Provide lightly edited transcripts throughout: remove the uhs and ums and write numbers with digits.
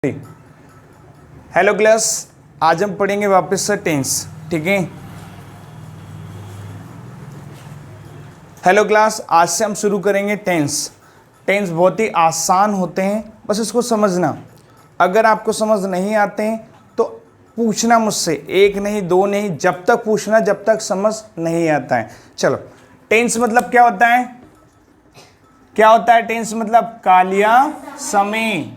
Hello class, आज हम पढ़ेंगे वापस से टेंस। ठीक है। हेलो क्लास, आज से हम शुरू करेंगे टेंस। टेंस बहुत ही आसान होते हैं, बस इसको समझना। अगर आपको समझ नहीं आते हैं तो पूछना मुझसे, एक नहीं दो नहीं, जब तक पूछना जब तक समझ नहीं आता है। चलो, टेंस मतलब क्या होता है? क्या होता है टेंस मतलब? कालिया समय।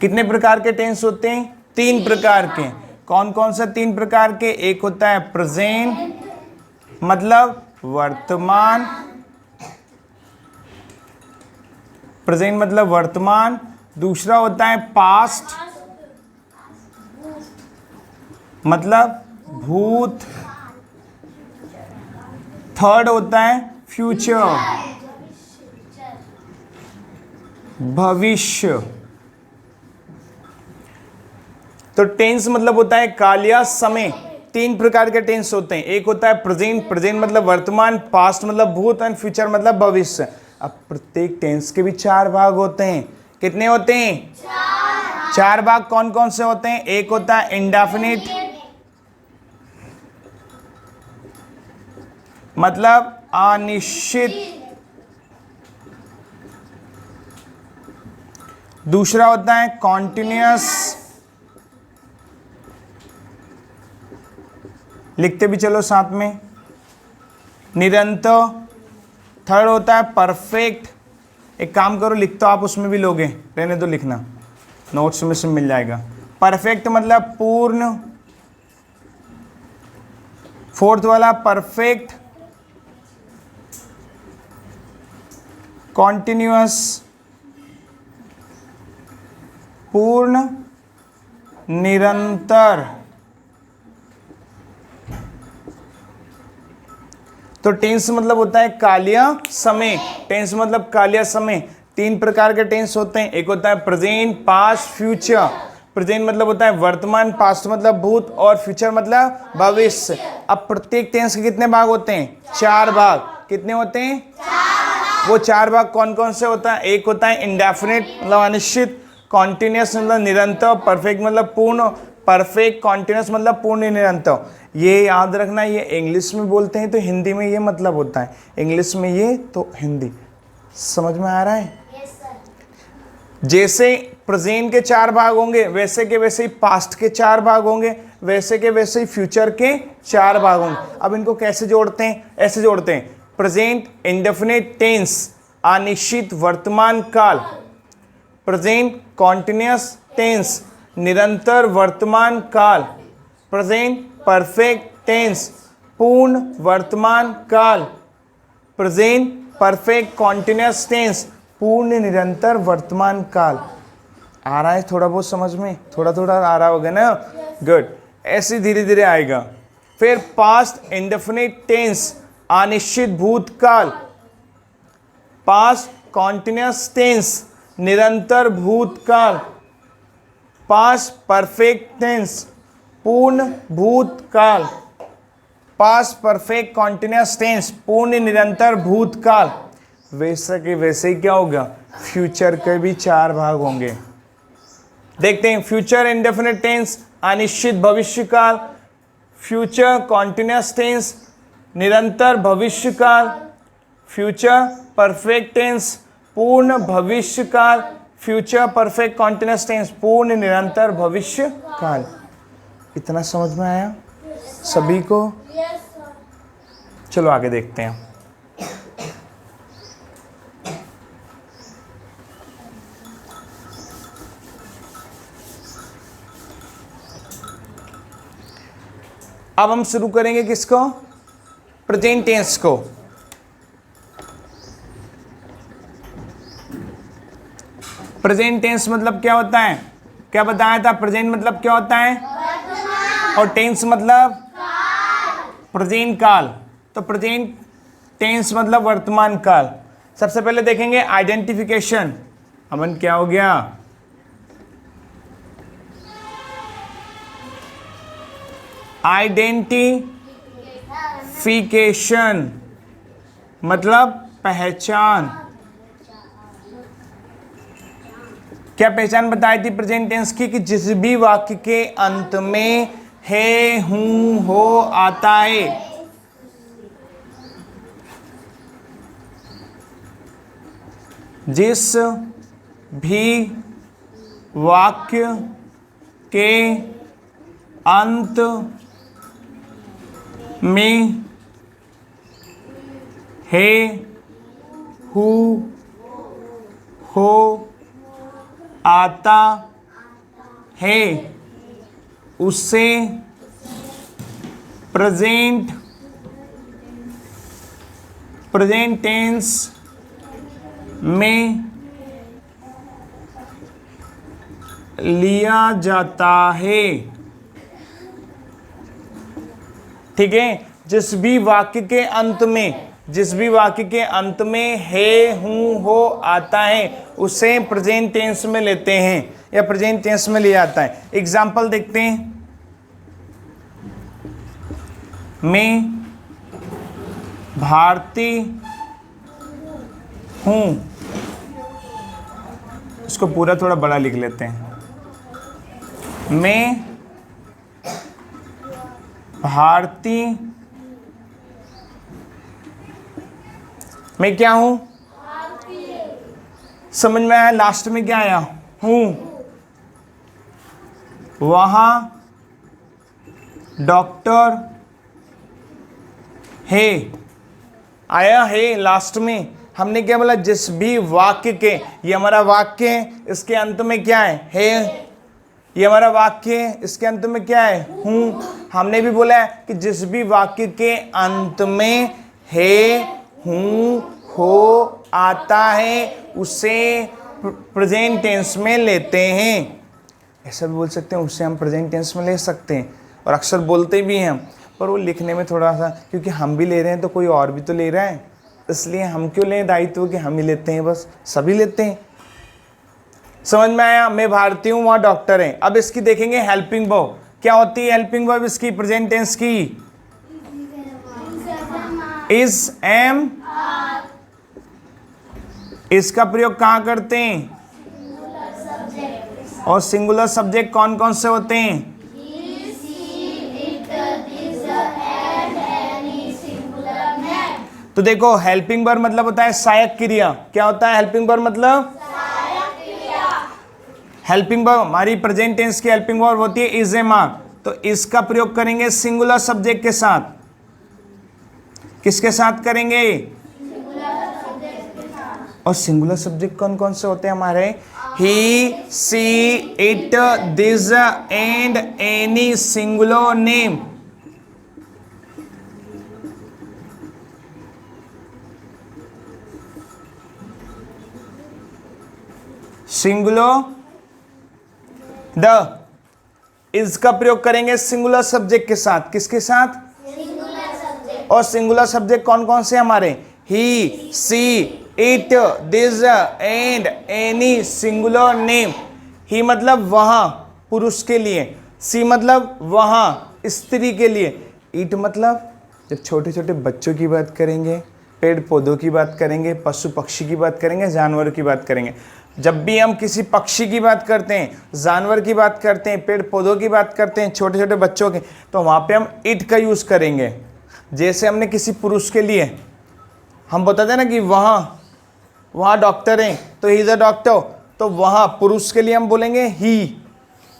कितने प्रकार के टेंस होते हैं? 3 प्रकार के। कौन कौन सा 3 प्रकार के? एक होता है प्रेजेंट मतलब वर्तमान, प्रेजेंट मतलब वर्तमान। दूसरा होता है पास्ट मतलब भूत। थर्ड होता है फ्यूचर भविष्य। तो टेंस मतलब होता है काल या समय। 3 प्रकार के टेंस होते हैं। एक होता है प्रेजेंट, प्रेजेंट मतलब वर्तमान, पास्ट मतलब भूत एंड फ्यूचर मतलब भविष्य। अब प्रत्येक टेंस के भी 4 भाग होते हैं। कितने होते हैं? 4 भाग। कौन कौन से होते हैं? एक होता है इंडेफिनिट मतलब अनिश्चित। दूसरा होता है कॉन्टिन्यूअस, लिखते भी चलो साथ में, निरंतर। थर्ड होता है परफेक्ट। एक काम करो, लिख तो आप उसमें भी लोगे, रहने दो, लिखना नोट्स में से मिल जाएगा। परफेक्ट मतलब पूर्ण। फोर्थ वाला परफेक्ट कॉन्टिन्यूअस पूर्ण निरंतर। तो टेंस मतलब होता है कालिया समय। टेंस मतलब कालिया समय। 3 प्रकार के टेंस होते हैं। एक होता है प्रेजेंट, पास्ट, फ्यूचर। प्रेजेंट मतलब होता है वर्तमान, पास्ट मतलब भूत और फ्यूचर मतलब भविष्य। अब प्रत्येक टेंस के कितने भाग होते हैं? 4 भाग। कितने होते हैं? 4 वो 4 भाग कौन कौन से होता है? एक होता है इंडेफिनिट मतलब अनिश्चित, कॉन्टिन्यूअस मतलब निरंतर, परफेक्ट मतलब पूर्ण, परफेक्ट कॉन्टिन्यूअस मतलब पूर्ण निरंतर। ये याद रखना, ये इंग्लिश में बोलते हैं तो हिंदी में ये मतलब होता है, इंग्लिश में ये तो हिंदी। समझ में आ रहा है? जैसे प्रेजेंट के 4 भाग होंगे वैसे के वैसे ही पास्ट के 4 भाग होंगे, वैसे के वैसे ही फ्यूचर के 4 भाग होंगे। अब इनको कैसे जोड़ते हैं? ऐसे जोड़ते हैं, प्रेजेंट इंडेफिनिट टेंस अनिश्चित वर्तमान काल, प्रेजेंट कॉन्टिन्यूअस टेंस निरंतर वर्तमान काल, प्रेजेंट परफेक्ट टेंस पूर्ण वर्तमान काल, प्रेजेंट परफेक्ट कॉन्टिन्यूअस टेंस पूर्ण निरंतर वर्तमान काल। आ रहा है थोड़ा बहुत समझ में? थोड़ा थोड़ा आ रहा होगा ना? गुड। ऐसे धीरे धीरे आएगा। फिर पास्ट इंडेफिनिट टेंस अनिश्चित भूतकाल, पास्ट कॉन्टिन्यूअस टेंस निरंतर भूतकाल, पास्ट परफेक्ट टेंस पूर्ण भूतकाल, पास्ट परफेक्ट कॉन्टिन्यूअस टेंस पूर्ण निरंतर भूतकाल। वैसे के वैसे ही क्या होगा? फ्यूचर के भी 4 भाग होंगे। देखते हैं। फ्यूचर इंडेफिनिट टेंस अनिश्चित भविष्यकाल, फ्यूचर कॉन्टिन्यूअस टेंस निरंतर भविष्यकाल, फ्यूचर परफेक्ट टेंस पूर्ण भविष्यकाल, फ्यूचर परफेक्ट कॉन्टिन्यूअस टेंस पूर्ण निरंतर भविष्यकाल। इतना समझ में आया सभी को? चलो आगे देखते हैं। अब हम शुरू करेंगे किसको? प्रेजेंट टेंस को। प्रेजेंट टेंस मतलब क्या होता है? क्या बताया था? प्रेजेंट मतलब क्या होता है? और टेंस मतलब प्रेजेंट काल। तो प्रेजेंट टेंस मतलब वर्तमान काल। सबसे पहले देखेंगे आइडेंटिफिकेशन। अमन क्या हो गया? आइडेंटिफिकेशन मतलब पहचान। क्या पहचान बताई थी प्रेजेंट टेंस की कि जिस भी वाक्य के अंत में है, हूं, हो आता है, जिस भी वाक्य के अंत में है, हु, हो आता है, उससे प्रेजेंट टेंस में लिया जाता है। ठीक है, जिस भी वाक्य के अंत में है, हूं, हो आता है, उसे प्रेजेंट टेंस में लेते हैं या प्रेजेंट टेंस में लिया जाता है। एग्जाम्पल देखते हैं। मैं भारतीय हूं, इसको पूरा थोड़ा बड़ा लिख लेते हैं। मैं भारतीय, मैं क्या हूं? समझ में आया? लास्ट में क्या आया? हूं। वहां डॉक्टर है, आया है लास्ट में। हमने क्या बोला? जिस भी वाक्य के, ये हमारा वाक्य है, इसके अंत में क्या है? ये हमारा वाक्य है, इसके अंत में क्या है? हूं। हमने भी बोला है कि जिस भी वाक्य के अंत में है, हूं, हो आता है, उसे प्रेजेंट टेंस में लेते हैं। ऐसा भी बोल सकते हैं, उससे हम प्रेजेंट टेंस में ले सकते हैं, और अक्सर बोलते भी हैं, पर वो लिखने में थोड़ा सा, क्योंकि हम भी ले रहे हैं तो कोई और भी तो ले रहा है, इसलिए हम क्यों लें दायित्व कि हम ही लेते हैं, बस सभी लेते हैं। समझ में आया? मैं भारतीय हूं, वहां डॉक्टर है। अब इसकी देखेंगे हेल्पिंग वर्ब। क्या होती है हेल्पिंग वर्ब इसकी प्रेजेंट टेंस की? Is, am. इसका प्रयोग कहां करते हैं? और सिंगुलर सब्जेक्ट कौन कौन से होते हैं? तो देखो, हेल्पिंग वर्ब मतलब होता है सहायक क्रिया। क्या होता है हेल्पिंग वर्ब मतलब? हेल्पिंग वर्ब हमारी प्रेजेंट टेंस की हेल्पिंग वर्ब होती है इज, एम, आर। तो इसका प्रयोग करेंगे सिंगुलर सब्जेक्ट के साथ। किसके साथ करेंगे? और सिंगुलर सब्जेक्ट कौन कौन से होते हैं हमारे? He, she, it, this and any singular name. Singular the, इसका प्रयोग करेंगे सिंगुलर सब्जेक्ट के साथ। किसके साथ? Singular subject. और सिंगुलर सब्जेक्ट कौन कौन से हमारे? He, she, it, this and any singular name. He मतलब वहां, पुरुष के लिए। सी मतलब वहां, स्त्री के लिए। इट मतलब जब छोटे छोटे बच्चों की बात करेंगे, पेड़ पौधों की बात करेंगे, पशु पक्षी की बात करेंगे, जानवरों की बात करेंगे। जब भी हम किसी पक्षी की बात करते हैं, जानवर की बात करते हैं, पेड़ पौधों की बात करते हैं, छोटे छोटे बच्चों की, तो वहाँ पे हम इट का यूज़ करेंगे। जैसे हमने किसी पुरुष के लिए हम बताते हैं ना कि वहाँ डॉक्टर हैं, तो ही इज़ अ डॉक्टर, तो वहाँ पुरुष के लिए हम बोलेंगे ही,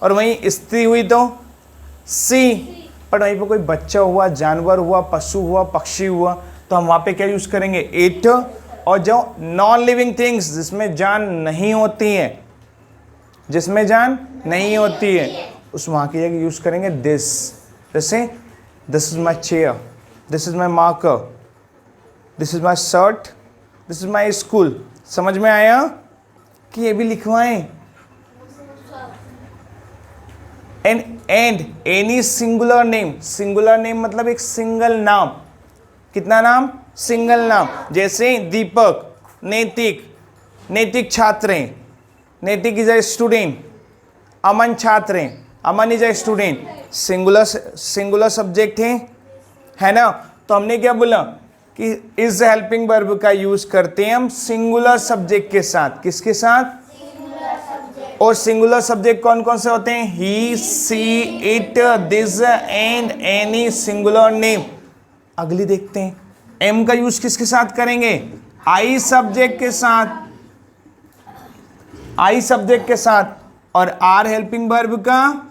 और वहीं स्त्री हुई तो सी। पर वहीं पर कोई बच्चा हुआ, जानवर हुआ, पशु हुआ, पक्षी हुआ, तो हम वहाँ पे क्या यूज़ करेंगे? इट। और जो नॉन लिविंग थिंग्स, जिसमें जान नहीं होती है, जिसमें जान नहीं होती है, उस वहाँ की जगह यूज़ करेंगे दिस। जैसे this is my chair, this is my marker, this is my shirt, this is my school. समझ में आया कि ये भी लिखवाएं? And any singular name. Singular name मतलब एक सिंगल नाम। कितना नाम? सिंगल नाम। जैसे दीपक, नैतिक, नैतिक छात्र हैं, नैतिक इज अ स्टूडेंट। अमन छात्र हैं, Aman is a student. Singular subject है ना? तो हमने क्या बोला कि इज हेल्पिंग वर्ब का यूज करते हैं हम सिंगुलर सब्जेक्ट के साथ। किसके साथ? और सिंगुलर सब्जेक्ट कौन कौन से होते हैं? He, she, it, this and any singular name. अगली देखते हैं, एम का यूज किसके साथ करेंगे? आई सब्जेक्ट के साथ, आई सब्जेक्ट के साथ। और आर हेल्पिंग वर्ब का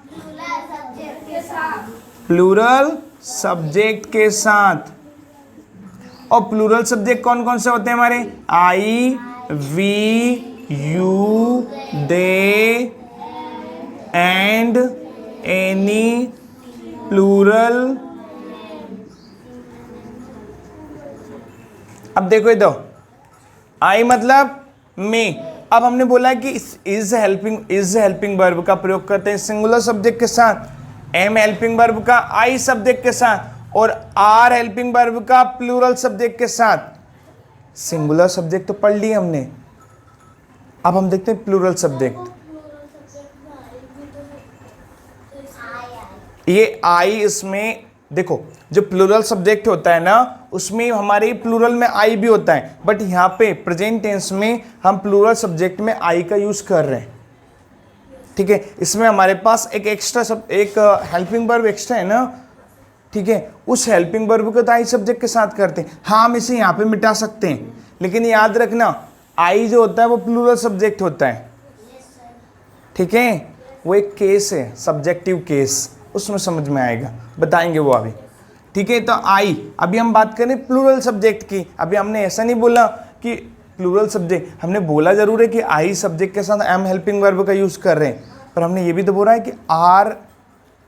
प्लूरल सब्जेक्ट के साथ। और प्लूरल सब्जेक्ट कौन कौन से होते हैं हमारे? I, we, you, they and any plural. अब देखो इधर, आई मतलब मैं। अब हमने बोला कि इज हेल्पिंग वर्ब का प्रयोग करते हैं सिंगुलर सब्जेक्ट के साथ, एम हेल्पिंग वर्ब का आई सब्जेक्ट के साथ, और आर हेल्पिंग वर्ब का प्लूरल सब्जेक्ट के साथ। सिंगुलर सब्जेक्ट तो पढ़ लिए हमने, अब हम देखते हैं प्लूरल सब्जेक्ट। ये आई, इसमें देखो जो प्लूरल सब्जेक्ट होता है ना, उसमें हमारे प्लूरल में आई भी होता है, बट यहाँ पे प्रेजेंट टेंस में हम प्लूरल सब्जेक्ट में आई का यूज कर रहे हैं। ठीक है, इसमें हमारे पास एक एक्स्ट्रा एक हेल्पिंग वर्ब एक्स्ट्रा है ना। ठीक है, उस हेल्पिंग वर्ब को तो आई सब्जेक्ट के साथ करते हैं। हाँ, हम इसे यहाँ पे मिटा सकते हैं, लेकिन याद रखना आई जो होता है वो प्लूरल सब्जेक्ट होता है। ठीक है, वो एक केस है, सब्जेक्टिव केस, उसमें समझ में आएगा, बताएंगे वो अभी। ठीक है, तो आई, अभी हम बात करें प्लूरल सब्जेक्ट की। अभी हमने ऐसा नहीं बोला कि प्लूरल सब्जेक्ट, हमने बोला जरूर है कि आई सब्जेक्ट के साथ एम हेल्पिंग वर्ब का यूज कर रहे हैं, पर हमने ये भी तो बोला है कि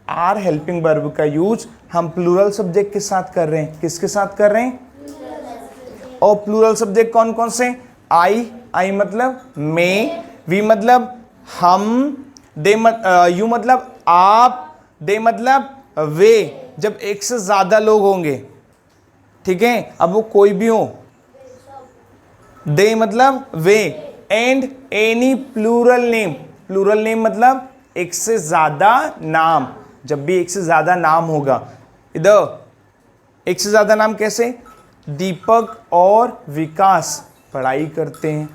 आर हेल्पिंग वर्ब का यूज हम प्लूरल सब्जेक्ट के साथ कर रहे हैं। किसके साथ कर रहे हैं? और प्लूरल सब्जेक्ट कौन कौन से? आई मतलब मैं, वी मतलब हम, दे यू मतलब आप, दे मतलब वे, जब एक से ज्यादा लोग होंगे। ठीक है, अब वो कोई भी हो। दे मतलब वे, and any plural name. Plural name मतलब एक से ज्यादा नाम। जब भी एक से ज्यादा नाम होगा, इधर एक से ज्यादा नाम कैसे? दीपक और विकास पढ़ाई करते हैं,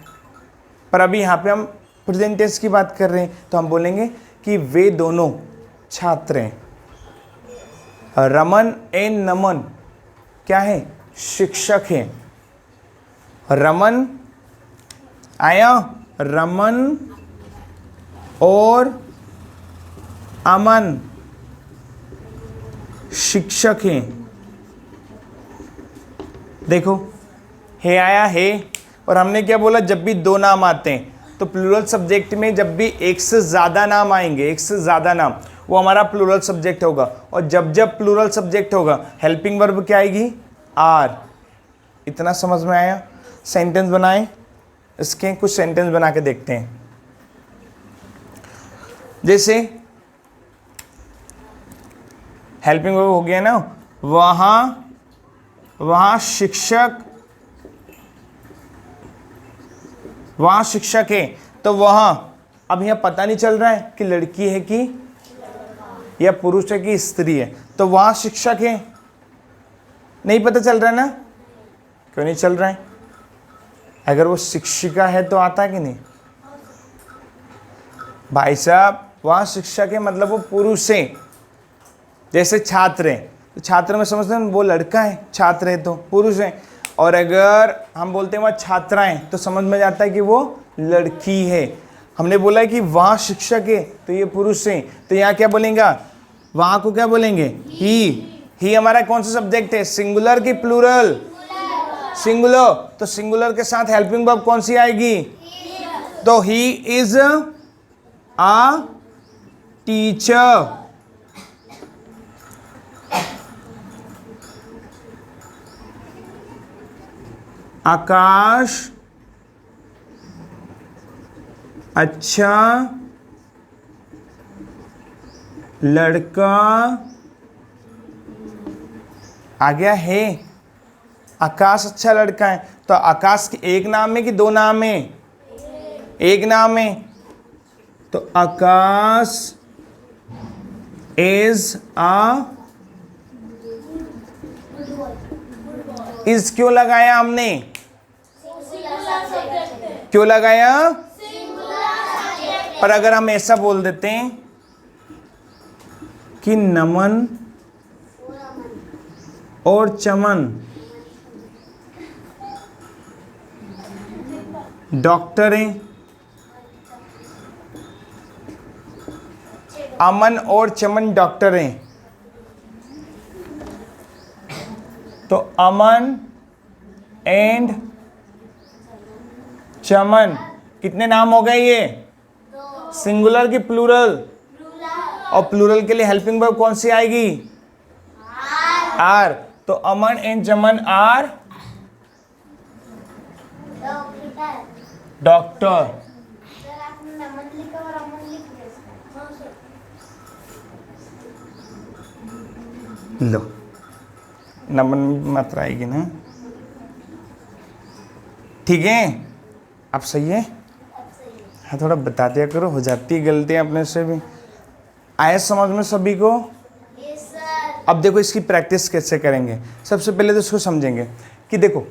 पर अभी यहाँ पे हम प्रेजेंट टेंस की बात कर रहे हैं, तो हम बोलेंगे कि वे दोनों छात्र हैं। रमन एंड नमन क्या है? शिक्षक हैं। रमन आया, रमन और अमन शिक्षक हैं। देखो, है आया है, और हमने क्या बोला? जब भी दो नाम आते हैं तो प्लूरल सब्जेक्ट में जब भी एक से ज़्यादा नाम आएंगे, एक से ज़्यादा नाम, वो हमारा प्लूरल सब्जेक्ट होगा। और जब जब प्लूरल सब्जेक्ट होगा, हेल्पिंग वर्ब क्या आएगी? आर। इतना समझ में आया? सेंटेंस बनाएं, इसके कुछ सेंटेंस बना के देखते हैं। जैसे हेल्पिंग वर्ब हो गया ना, वहाँ शिक्षक है, तो वहाँ, अब यहाँ पता नहीं चल रहा है कि लड़की है कि या पुरुष है कि स्त्री है, तो वहाँ शिक्षक है, नहीं पता चल रहा है ना? क्यों नहीं चल रहा है? अगर वो शिक्षिका है तो आता है कि नहीं? भाई साहब, वहाँ शिक्षक है मतलब वो पुरुष है। जैसे छात्र है, तो छात्र में समझते हैं वो लड़का है, छात्र है तो पुरुष है। और अगर हम बोलते हैं वहाँ छात्राएं, तो समझ में जाता है कि वो लड़की है। हमने बोला है कि वहाँ शिक्षक है तो ये पुरुष है, तो यहाँ क्या बोलेंगे? वहाँ को क्या बोलेंगे? ही हमारा कौन सा सब्जेक्ट है? सिंगुलर की प्लूरल? सिंगुलर। तो सिंगुलर के साथ हेल्पिंग वर्ब कौन सी आएगी? तो ही इज आ टीचर। आकाश अच्छा लड़का। आ गया है, आकाश अच्छा लड़का है, तो आकाश की एक नाम है कि दो नाम है? एक नाम है, तो आकाश इज आ, इज क्यों लगाया हमने? क्यों लगाया? पर अगर हम ऐसा बोल देते हैं कि नमन और चमन डॉक्टर हैं, अमन और चमन डॉक्टर हैं, तो अमन एंड चमन कितने नाम हो गए ये? सिंगुलर की प्लूरल? और प्लूरल के लिए हेल्पिंग वर्ब कौन सी आएगी? आर। तो अमन एंड चमन आर डॉक्टर। लो नमन मात्रा आएगी ना, ठीक है? अब सही है? हाँ थोड़ा बता दिया करो, हो जाती है गलतियां अपने से भी। आया समझ में सभी को? अब देखो इसकी प्रैक्टिस कैसे करेंगे। सबसे पहले तो इसको समझेंगे कि देखो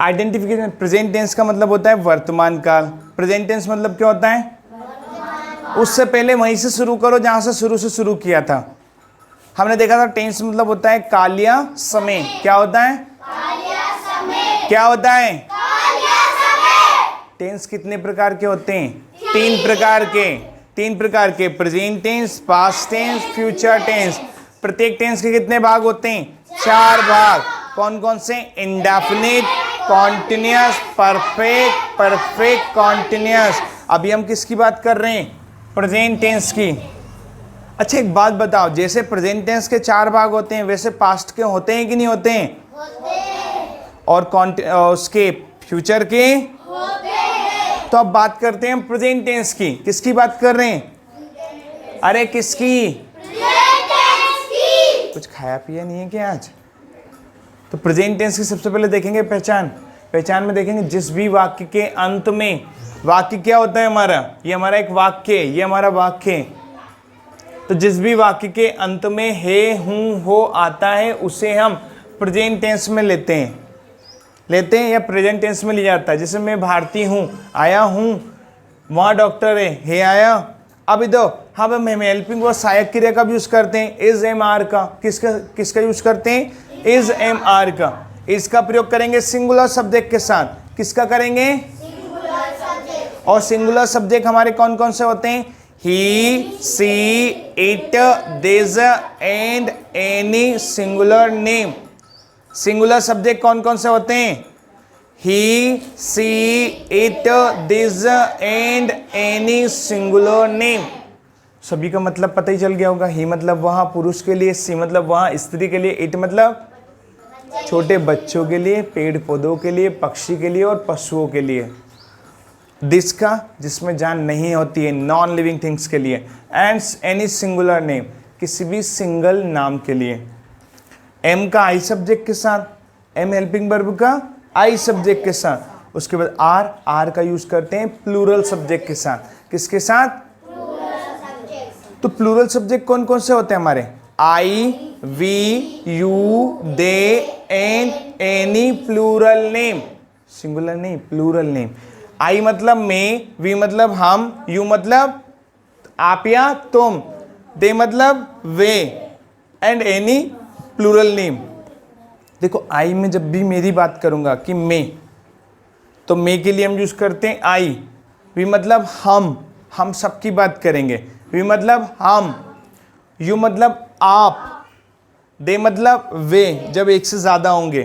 आइडेंटिफिकेशन, प्रेजेंट टेंस का मतलब होता है वर्तमान काल। प्रेजेंट टेंस मतलब क्या होता है? उससे पहले वहीं से शुरू करो जहां से शुरू किया था। हमने देखा था टेंस मतलब होता है काल या समय। क्या होता है? क्या होता है? टेंस कितने प्रकार के होते हैं? तीन प्रकार के, present tense, past tense, future tense. प्रत्येक टेंस के कितने भाग होते हैं? 4 भाग। कौन कौन से? Indefinite, continuous, perfect, perfect continuous. अभी हम किसकी बात कर रहे हैं? प्रेजेंट टेंस की। अच्छा एक बात बताओ, जैसे प्रेजेंट टेंस के 4 भाग होते हैं वैसे पास्ट के होते हैं कि नहीं होते हैं? और उसके फ्यूचर के होते हैं। तो अब बात करते हैं प्रेजेंट टेंस की। किसकी बात कर रहे हैं? अरे किसकी? कुछ खाया पिया नहीं है क्या आज? तो प्रेजेंट टेंस की सबसे पहले देखेंगे पहचान में देखेंगे जिस भी वाक्य के अंत में, वाक्य क्या होता है हमारा? ये हमारा एक वाक्य, ये हमारा वाक्य है। तो जिस भी वाक्य के अंत में है, हूं, हो आता है उसे हम प्रेजेंट टेंस में लेते हैं या प्रेजेंट टेंस में लिया जाता है। जैसे मैं भारतीय हूँ, आया हूँ, वहाँ डॉक्टर है आया। अब इधर हम हेल्पिंग वर्ब सहायक क्रिया का भी यूज करते हैं, इज एम आर का। किसका यूज करते हैं? इज एम आर का। इसका प्रयोग करेंगे सिंगुलर सब्जेक्ट के साथ। किसका करेंगे? और सिंगुलर सब्जेक्ट हमारे कौन कौन से होते हैं? He, she, it, this and any singular name. Singular subject कौन कौन से होते हैं? He, she, it, this and any singular name. सभी का मतलब पता ही चल गया होगा। ही मतलब वहाँ पुरुष के लिए, सी मतलब वहाँ स्त्री के लिए, इट मतलब छोटे बच्चों के लिए, पेड़ पौधों के लिए, पक्षी के लिए और पशुओं के लिए। दिस का जिसमें जान नहीं होती है, नॉन लिविंग थिंग्स के लिए। एंड एनी सिंगुलर नेम किसी भी सिंगल नाम के लिए। एम का आई सब्जेक्ट के साथ, एम हेल्पिंग वर्ब का आई सब्जेक्ट के साथ। उसके बाद आर का यूज करते हैं प्लूरल सब्जेक्ट के साथ। किसके साथ? तो प्लूरल सब्जेक्ट कौन कौन से होते हैं हमारे? I, we, you, they and any plural name. Singular नहीं, प्लूरल नेम। आई मतलब मैं, वी मतलब हम, यू मतलब आप या तुम, दे मतलब वे एंड एनी प्लूरल नेम। देखो आई में जब भी मेरी बात करूंगा कि मैं, तो मैं के लिए हम यूज करते हैं आई। वी मतलब हम सबकी बात करेंगे। वी मतलब हम, यू मतलब आप, दे मतलब वे जब एक से ज्यादा होंगे,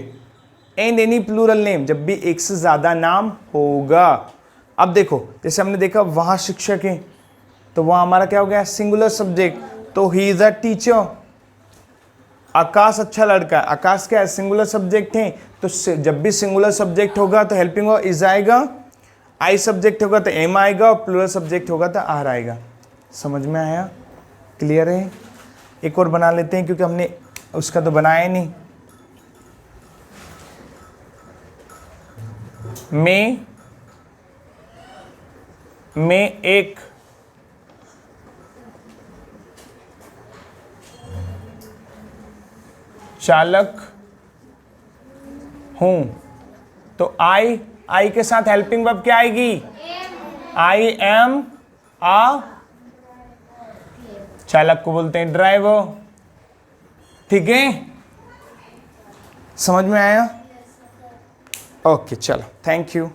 एंड एनी प्लूरल नेम जब भी एक से ज्यादा नाम होगा। अब देखो जैसे हमने देखा वहां शिक्षक है, तो वहां हमारा क्या हो गया? Singular subject. तो ही इज अ टीचर। आकाश अच्छा लड़का है, आकाश क्या है? सिंगुलर सब्जेक्ट है। तो जब भी सिंगुलर सब्जेक्ट होगा तो हेल्पिंग वर्ब इज आएगा, आई सब्जेक्ट होगा तो एम आएगा, और प्लूरल सब्जेक्ट होगा तो आर आएगा। समझ में आया? क्लियर है? एक और बना लेते हैं क्योंकि हमने उसका तो बनाया नहीं। मैं एक चालक हूं, तो आई के साथ हेल्पिंग वर्ब क्या आएगी? आई एम आ चालक को बोलते हैं ड्राइवर। ठीक है, समझ में आया? ओके चलो, थैंक यू।